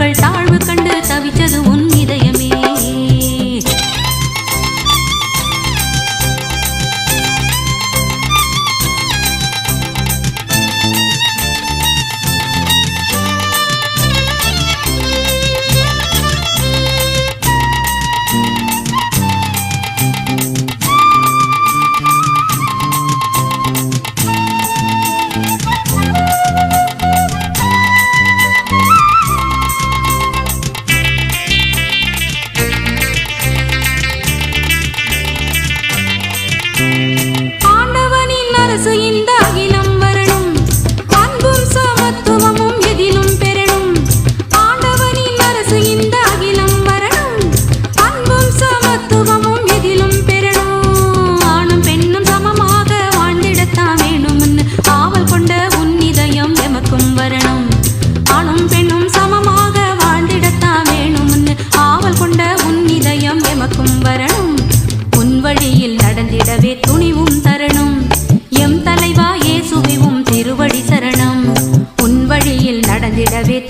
மக்கள் தாழ்வு கண்டு தவிச்சது உன் இதயமே.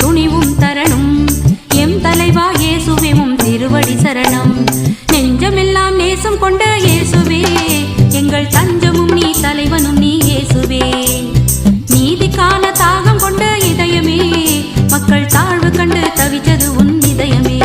துணிவும் தரணும் எம் தலைவா இயேசுவேவும் திருவடி சரணம். நெஞ்சமெல்லாம் நேசம் கொண்ட இயேசுவே, எங்கள் தஞ்சமும் நீ தலைவனும் நீ இயேசுவே. நீதிக்கான தாகம் கொண்ட இதயமே, மக்கள் தாழ்வு கண்டு தவிச்சது உன் இதயமே.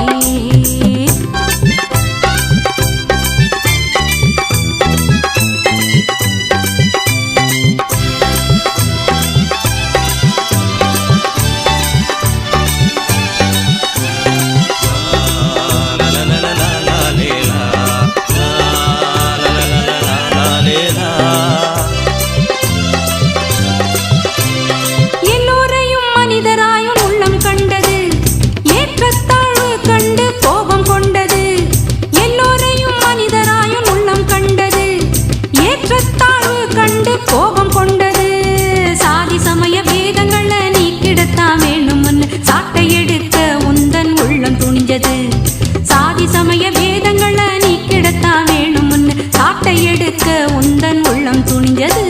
சாதி சமய வேதங்கள நீ கிடத்தா வேணும் சாட்டை எடுக்க உந்தன் உள்ளம் துணிஞ்சது.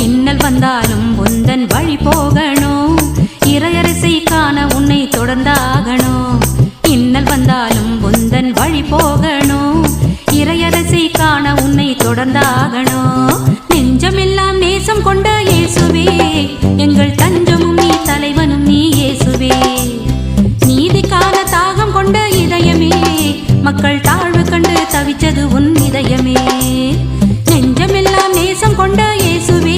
இன்னல் வந்தாலும் உந்தன் வழி போகணும், இறையரசை காண உன்னை தொடர்ந்தாகணும். இன்னல் வந்தாலும் உந்தன் வழி போகணும், இறையரசை காண உன்னை தொடர்ந்தாகணும். நெஞ்சமெல்லாம் நேசம் கொண்ட இயேசுவே, எங்கள் தஞ்சமும் நீ தலைவனும் நீ இயேசுவே. நீதிக்கான தாகம் கொண்ட இதயமே, மக்கள் தாழ்வு கண்டு தவிச்சது உன் இதயமே. நெஞ்சமெல்லாம் நேசம் கொண்ட இயேசுவே,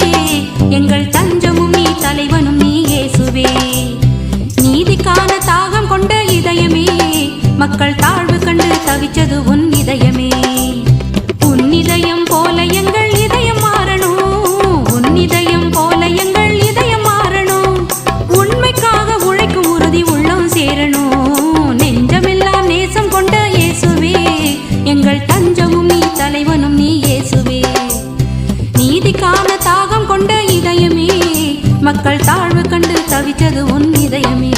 எங்கள் தஞ்சமும் நீ தலைவனும் நீ இயேசுவே. நீதிக்கான தாகம் கொண்ட இதயமே, மக்கள் தாழ்வு கண்டு தவிச்சது உன் இதயமே. உன் இதயம் போல எங்கள் இதயம் மாறணும், உன் இதயம் போல எங்கள் இதயம் மாறணும். உண்மைக்காக உழைக்கும் உறுதி உள்ளம் சேரணும். நெஞ்சமெல்லாம் நேசம் கொண்ட இயேசுவே, எங்கள் தஞ்சமும் நீ தலைவனும் நீ இயேசுவே. நீதிக்கான தாகம் கொண்ட இதயமே, மக்கள் தாழ்வு கண்டு தவிச்சது உன் இதயமே.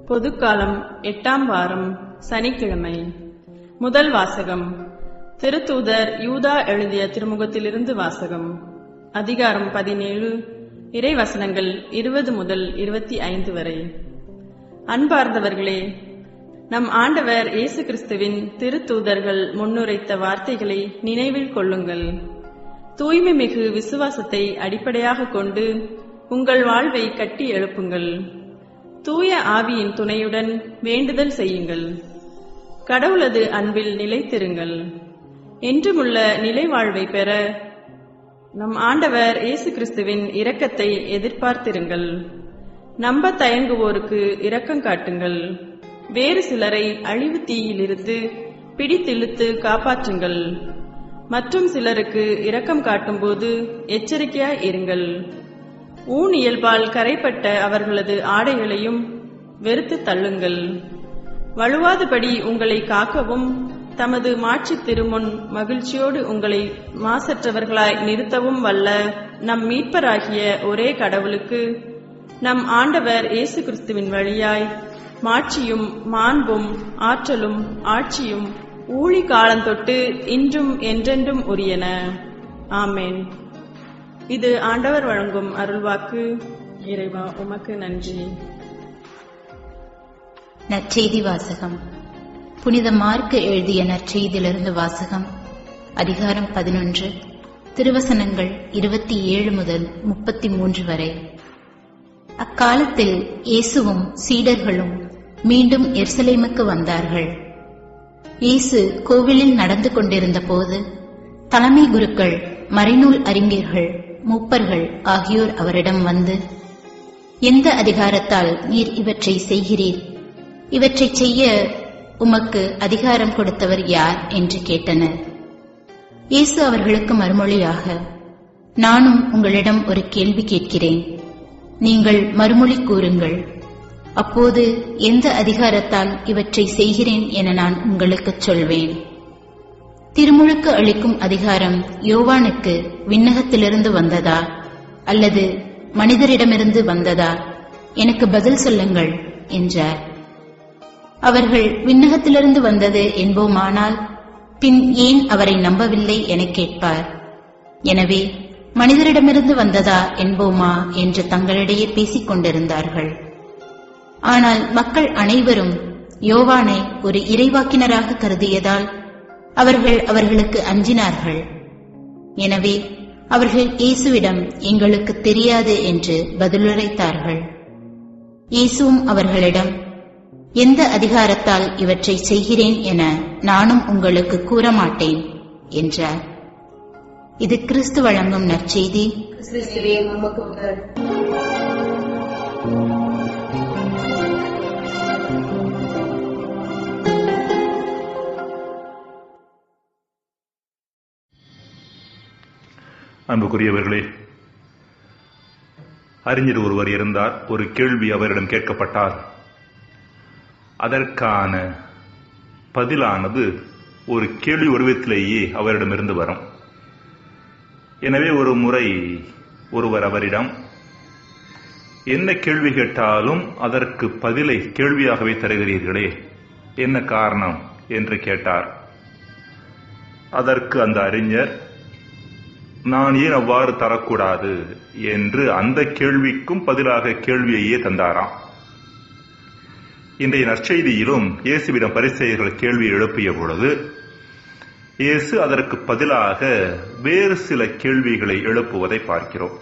பொதுக்காலம் 8ஆம் வாரம் சனிக்கிழமை. முதல் வாசகம் திருத்தூதர் யூதா எழுதிய திருமுகத்திலிருந்து வாசகம். அதிகாரம் 17, இறைவசனங்கள் 20 முதல் 25 வரை. அன்பார்ந்தவர்களே, நம் ஆண்டவர் இயேசு கிறிஸ்துவின் திருத்தூதர்கள் முன்னுரைத்த வார்த்தைகளை நினைவில் கொள்ளுங்கள். தூய்மை மிகு விசுவாசத்தை அடிப்படையாக கொண்டு உங்கள் வாழ்வை கட்டி எழுப்புங்கள். தூய ஆவியின் துணையுடன் வேண்டுதல் செய்யுங்கள். கடவுளது அன்பில் நிலைத்திருங்கள். என்றுமுள்ள நிலை வாழ்வை பெற நம் ஆண்டவர் இயேசு கிறிஸ்துவின் இரக்கத்தை எதிர்பார்த்திருங்கள். நம்ப தயங்குவோருக்கு இரக்கம் காட்டுங்கள். வேறு சிலரை அழிவு தீயிலிருந்து பிடித்திழுத்து காப்பாற்றுங்கள். மற்றும் சிலருக்கு இரக்கம் காட்டும்போது எச்சரிக்கையாய் இருங்கள். ஊனியல்பால் கரைப்பட்ட அவர்களது ஆடைகளையும் வெறுத்து தள்ளுங்கள். வழுவாதபடி உங்களை காக்கவும் தமது மாட்சி திருமுன் மகிழ்ச்சியோடு உங்களை மாசற்றவர்களாய் நிறுத்தவும் வல்ல நம் மீட்பராகிய ஒரே கடவுளுக்கு நம் ஆண்டவர் இயேசு கிறிஸ்துவின் வழியாய் மாட்சியும் மாண்பும் ஆற்றலும் ஆட்சியும் ஊழி காலந்தொட்டு இன்றும் என்றென்றும் உரியன. ஆமேன். இது ஆண்டவர் வழங்கும் அருள்வாக்கு. இறைவா உமக்கு நன்றி. நற்செய்தி வாசகம். புனித மார்க்கு எழுதிய நற்செய்தியிலிருந்து வாசகம். அதிகாரம் 11, திருவசனங்கள் 27 முதல் 33 வரை. அக்காலத்தில் இயேசுவும் சீடர்களும் மீண்டும் எருசலேமுக்கு வந்தார்கள். இயேசு கோவிலில் நடந்து கொண்டிருந்த போது தலைமை குருக்கள், மறைநூல் அறிஞர்கள், மூப்பர்கள் ஆகியோர் அவரிடம் வந்து, எந்த அதிகாரத்தால் நீர் இவற்றை செய்கிறீர்? இவற்றை செய்ய உமக்கு அதிகாரம் கொடுத்தவர் யார் என்று கேட்டனர். இயேசு அவர்களுக்கு மறுமொழியாக, நானும் உங்களிடம் ஒரு கேள்வி கேட்கிறேன், நீங்கள் மறுமொழி கூறுங்கள். அப்போது எந்த அதிகாரத்தால் இவற்றை செய்கிறேன் என நான் உங்களுக்குச் சொல்வேன். திருமுழுக்கு அளிக்கும் அதிகாரம் யோவானுக்கு விண்ணகத்திலிருந்து வந்ததா அல்லது மனிதரிடமிருந்து வந்ததா? எனக்கு பதில் சொல்லுங்கள் என்றார். அவர்கள் விண்ணகத்திலிருந்து வந்தது என்போமானால் பின் ஏன் அவரை நம்பவில்லை என கேட்பார். எனவே மனிதரிடமிருந்து வந்ததா என்போமா என்று தங்களிடையே பேசிக் கொண்டிருந்தார்கள். ஆனால் மக்கள் அனைவரும் யோவானை ஒரு இறைவாக்கினராக கருதியதால் அவர்கள் அவர்களுக்கு அஞ்சினார்கள். எனவே அவர்கள் இயேசுவிடம் எங்களுக்கு தெரியாது என்று பதிலுரைத்தார்கள். இயேசுவும் அவர்களிடம், எந்த அதிகாரத்தால் இவற்றை செய்கிறேன் என நானும் உங்களுக்கு கூற மாட்டேன் என்றார். இது கிறிஸ்து வழங்கும் நற்செய்தி. அன்புக்குரியவர்களே, அறிஞர் ஒருவர் இருந்தார். ஒரு கேள்வி அவரிடம் கேட்கப்பட்டார். அதற்கான பதிலானது ஒரு கேள்வி வடிவத்திலேயே அவரிடமிருந்து வரும். எனவே ஒரு முறை ஒருவர் அவரிடம், என்ன கேள்வி கேட்டாலும் அதற்கு பதிலை கேள்வியாகவே தருகிறீர்களே, என்ன காரணம் என்று கேட்டார். அதற்கு அந்த அறிஞர், நான் ஏன் அவ்வாறு தரக்கூடாது என்று அந்த கேள்விக்கும் பதிலாக கேள்வியையே தந்தாராம். இன்றைய நற்செய்தியிலும் இயேசுவிடம் பரிசேயர்கள் கேள்வி எழுப்பிய பொழுது இயேசு அதற்கு பதிலாக வேறு சில கேள்விகளை எழுப்புவதை பார்க்கிறோம்.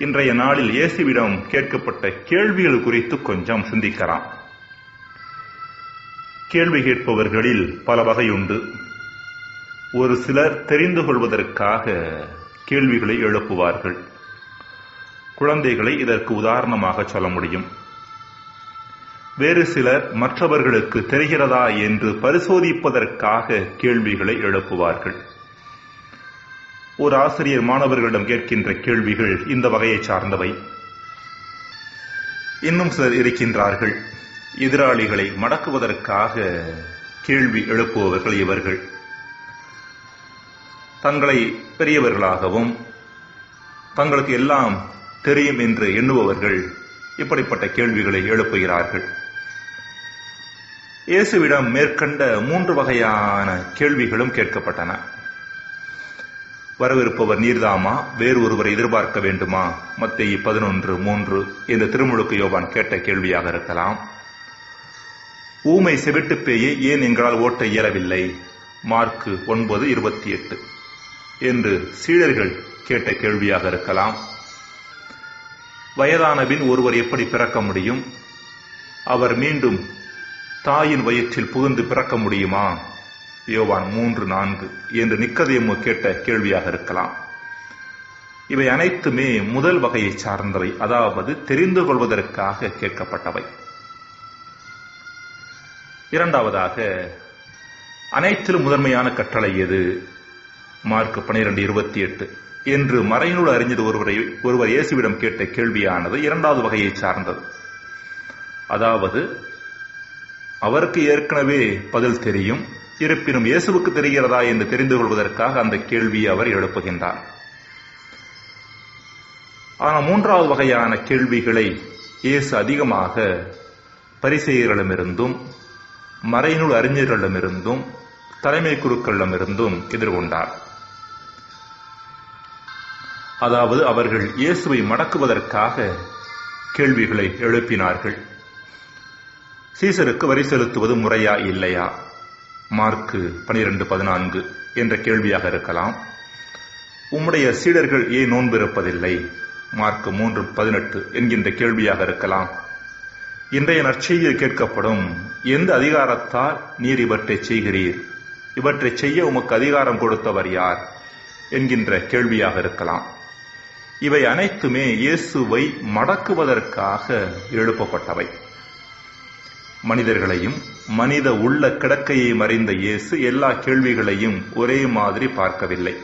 இன்றைய நாளில் இயேசுவிடம் கேட்கப்பட்ட கேள்விகள் குறித்து கொஞ்சம் சிந்திக்கலாம். கேள்வி கேட்பவர்களில் பல வகையுண்டு. ஒரு சிலர் தெரிந்து கொள்வதற்காக கேள்விகளை எழுப்புவார்கள். குழந்தைகளை இதற்கு உதாரணமாக சொல்ல முடியும். வேறு சிலர் மற்றவர்களுக்கு தெரிகிறதா என்று பரிசோதிப்பதற்காக கேள்விகளை எழுப்புவார்கள். ஒரு ஆசிரியர் மாணவர்களிடம் கேட்கின்ற கேள்விகள் இந்த வகையை சார்ந்தவை. இன்னும் சிலர் இருக்கின்றார்கள், எதிராளிகளை மடக்குவதற்காக கேள்வி எழுப்புபவர்கள். இவர்கள் தங்களை பெரியவர்களாகவும் தங்களுக்கு எல்லாம் தெரியும் என்று எண்ணுபவர்கள் இப்படிப்பட்ட கேள்விகளை எழுப்புகிறார்கள். இயேசுவிடம் மேற்கண்ட 3 வகையான கேள்விகளும் கேட்கப்பட்டன. வரவிருப்பவர் நீர்தாமா, வேறு ஒருவரை எதிர்பார்க்க வேண்டுமா, மத்தேயு 11:3 இந்த திருமுழுக்கு யோவான் கேட்ட கேள்வியாக இருக்கலாம். ஊமை செவிட்டு பேயை ஏன் எங்களால் ஓட்ட இயலவில்லை, மார்க்கு 9:28 என்று சீடர்கள் கேட்ட கேள்வியாக இருக்கலாம். வயதானபின் ஒருவர் எப்படி பிறக்க முடியும், அவர் மீண்டும் தாயின் வயிற்றில் புகுந்து பிறக்க முடியுமா, யோவான் 3:4 என்று நிக்கதேமு கேட்ட கேள்வியாக இருக்கலாம். இவை அனைத்துமே முதல் வகையை சார்ந்தவை, அதாவது தெரிந்து கொள்வதற்காக கேட்கப்பட்டவை. இரண்டாவதாக, அனைத்திலும் முதன்மையான கட்டளை எது, மார்க் 12:28 என்று மறைநூல் அறிஞர் ஒருவர் இயேசுவிடம் கேட்ட கேள்வியானது இரண்டாவது வகையை சார்ந்தது. அதாவது அவருக்கு ஏற்கனவே பதில் தெரியும், இருப்பினும் இயேசுவுக்கு தெரிகிறதா என்று தெரிந்து கொள்வதற்காக அந்த கேள்வியை அவர் எழுப்புகின்றார். ஆனால் மூன்றாவது வகையான கேள்விகளை இயேசு அதிகமாக பரிசேயர்களிடமிருந்தும் மறைநூல் அறிஞர்களிடமிருந்தும் தலைமை குருக்களிடமிருந்தும் எதிர்கொண்டார். அதாவது அவர்கள் இயேசுவை மடக்குவதற்காக கேள்விகளை எழுப்பினார்கள். சீசருக்கு வரி செலுத்துவது முறையா இல்லையா? மார்க்கு 12:14 என்ற கேள்வியாக இருக்கலாம். உம்முடைய சீடர்கள் ஏன் நோன்பு இருப்பதில்லை? மார்க்கு 3:18 என்கின்ற கேள்வியாக இருக்கலாம். இன்றைய நற்செய்தியில் கேட்கப்படும், எந்த அதிகாரத்தால் நீர் இவற்றை செய்கிறீர்? இவற்றை செய்ய உமக்கு அதிகாரம் கொடுத்தவர் யார்? என்கின்ற கேள்வியாக இருக்கலாம். இவை அனைத்துமே இயேசுவை மடக்குவதற்காக எழுப்பப்பட்டவை. மனிதர்களையும் மனித உள்ள கிடக்கையை மறைந்த இயேசு எல்லா கேள்விகளையும் ஒரே மாதிரி பார்க்கவில்லை.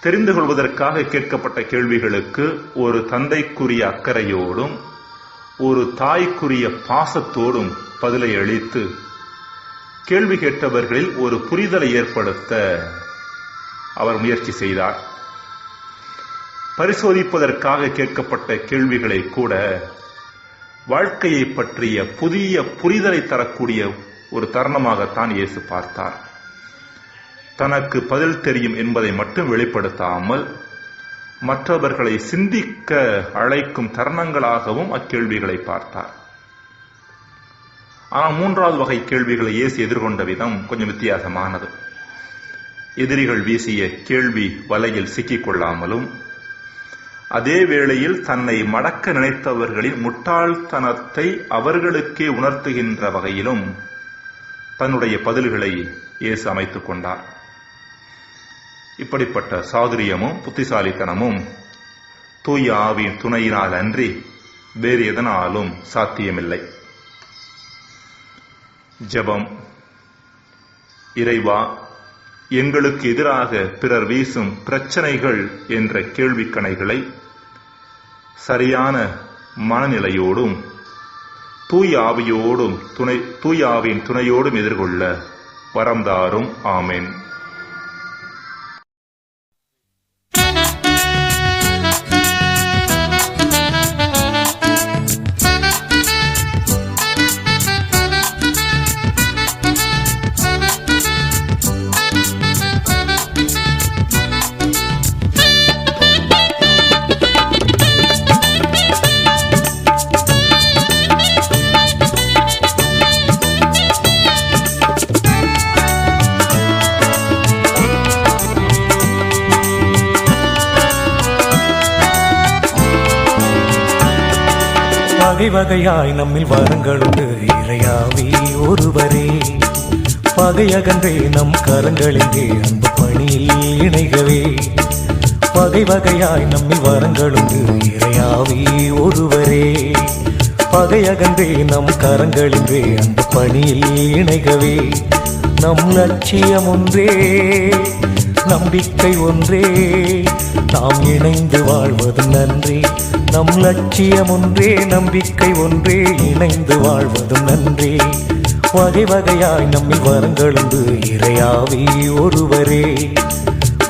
தெரிந்து கொள்வதற்காக கேட்கப்பட்ட கேள்விகளுக்கு ஒரு தந்தைக்குரிய அக்கறையோடும் ஒரு தாய்க்குரிய பாசத்தோடும் பதிலை அளித்து கேள்வி கேட்டவர்களில் ஒரு புரிதலை ஏற்படுத்த அவர் முயற்சி செய்தார். பரிசோதிப்பதற்காக கேட்கப்பட்ட கேள்விகளை கூட வாழ்க்கையை பற்றிய புதிய புரிதலை தரக்கூடிய ஒரு தருணமாகத்தான் இயேசு பார்த்தார். தனக்கு பதில் தெரியும் என்பதை மட்டும் வெளிப்படுத்தாமல் மற்றவர்களை சிந்திக்க அழைக்கும் தருணங்களாகவும் அக்கேள்விகளை பார்த்தார். ஆனால் மூன்றாவது வகை கேள்விகளை இயேசு எதிர்கொண்ட விதம் கொஞ்சம் வித்தியாசமானது. எதிரிகள் வீசிய கேள்வி வலையில் சிக்கிக்கொள்ளாமலும், அதே வேளையில் தன்னை மடக்க நினைத்தவர்களின் முட்டாள்தனத்தை அவர்களுக்கே உணர்த்துகின்ற வகையிலும் தன்னுடைய பதில்களை இயேசு அமைத்துக் கொண்டார். இப்படிப்பட்ட சாதுரியமும் புத்திசாலித்தனமும் தூய ஆவியின் துணையினால் அன்றி வேறு எதனாலும் சாத்தியமில்லை. ஜெபம். இறைவா, எங்களுக்கு எதிராக பிறர் வீசும் பிரச்சனைகள் என்ற கேள்விக்கணைகளை சரியான மனநிலையோடும் தூய ஆவியின் துணையோடும் எதிர்கொள்ள வரம் தாரும். ஆமென். வகை வகையாய் நம்மில் வரங்களுண்டு இறையாவி ஒருவரே. பகையகன்றே நம் கரங்களிலே அன்பு பணியில் இணைகவே. வகை வகையாய் நம்மில் வரங்களுண்டு இறையாவி ஒருவரே. பகையகன்றே நம் கரங்களிலே அன்பு பணியில் இணைகவே. நம் லட்சியம் ஒன்றே, நம்பிக்கை ஒன்றே, நாம் இணைந்து வாழ்வது நன்றி. நம் லட்சியம் ஒன்றே, நம்பிக்கை ஒன்றே, இணைந்து வாழ்வதும் நன்றி. வகை வகையாய் நம்மில் வரங்களுண்டு இறையாவி ஒருவரே.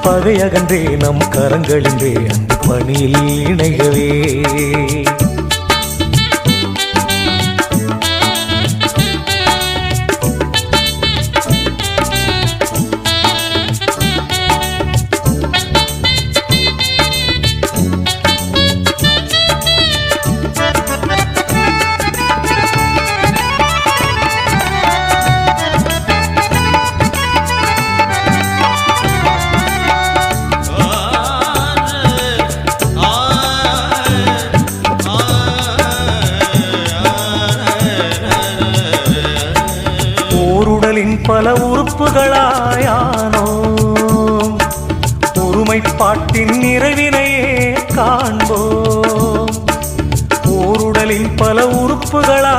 பகையகன்றே நம் கரங்களின்றே அந்த பணியில் இணைகவே. பல உறுப்புகளாயானோம், ஒருமைப்பாட்டின் நிறைவினையே காண்போம். ஓருடலின் பல உறுப்புகளாயானோம்,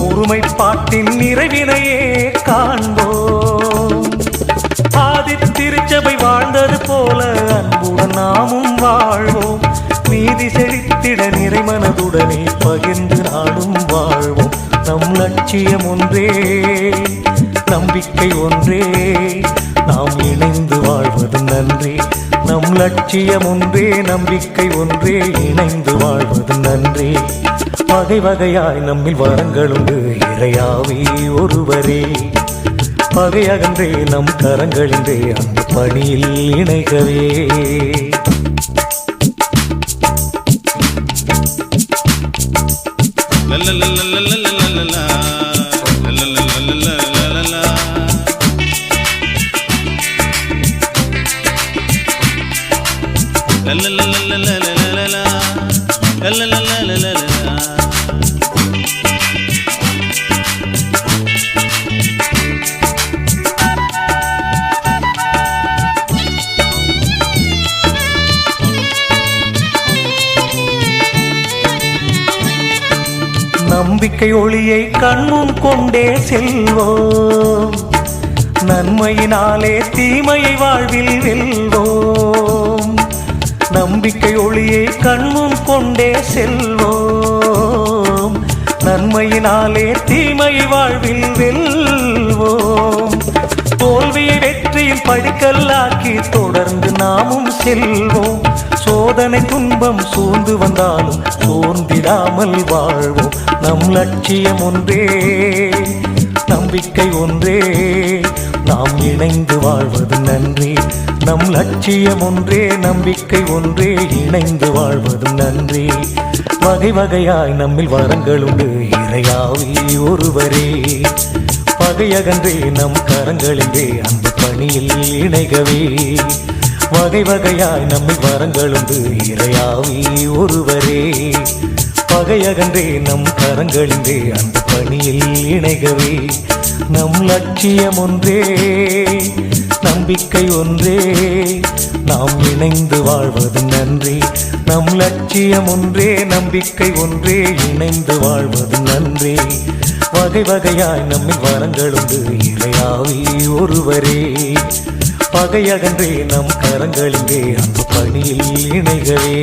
ஒருமைப்பாட்டின் நிறைவினையே காண்போம். ஆதித்திருச்சபை வாழ்ந்தது போல அன்புடன் நாமும் வாழ்வோம். நீதி செழித்திட நிறைமனதுடனே பகிர்ந்து நாடும் வாழ்வோம். நம் லட்சியம் ஒன்றே, நம்பிக்கை ஒன்றே, நாம் இணைந்து வாழ்வது நன்றி. நம் லட்சியம் ஒன்றே, நம்பிக்கை ஒன்றே, இணைந்து வாழ்வது நன்றி. வகை வகையாய் நம்மில் வரங்களுண்டு இறையாவி ஒருவரே. பகையகன்றே நம் கரங்களின்றே அந்த பணியில் இணைகவே. நம்பிக்கை ஒளியை கண்முன் கொண்டே செல்வோம், நன்மையினாலே தீமையை வாழ்வில் வெல்வோம். நம்பிக்கை ஒளியை கண்முன் கொண்டே செல்வோம், நன்மையினாலே தீமையை வாழ்வில் வெல்வோம். தோல்வியை வெற்றியின் படிக்கல்லாக்கி தொடர்ந்து நாமும் செல்வோம். சோதனை துன்பம் சூழ்ந்து வந்தாலும் சோர்ந்திடாமல் வாழ்வோம். நம் லட்சியம் ஒன்றே, நம்பிக்கை ஒன்றே, நாம் இணைந்து வாழ்வது நன்றி. நம் லட்சியம் ஒன்றே, நம்பிக்கை ஒன்றே, இணைந்து வாழ்வது நன்றி. வகை வகையாய் நம்மில் வரங்கள் உண்டு, இறையாவி ஒருவரே. பகையகன்றே நம் கரங்களிலே அந்த பணியில் இணைகவே. வகை வகையாய் நம்மில் வரங்கள் உண்டு, இறையாவி ஒருவரே. பகையகன்றே நம் கரங்களிலே அந்த பணியில் இணைகவே. நம் லட்சியம் ஒன்றே, நம்பிக்கை ஒன்றே, நாம் இணைந்து வாழ்வது நன்றி. நம் லட்சியம் ஒன்றே, நம்பிக்கை ஒன்றே, இணைந்து வாழ்வது நன்றி. வகை வகையாய் நம்மில் வரங்கள் உண்டு, இறையாவி ஒருவரே. பகையகன்றே நம் கரங்களிலே அந்த பணியில் இணைகவே.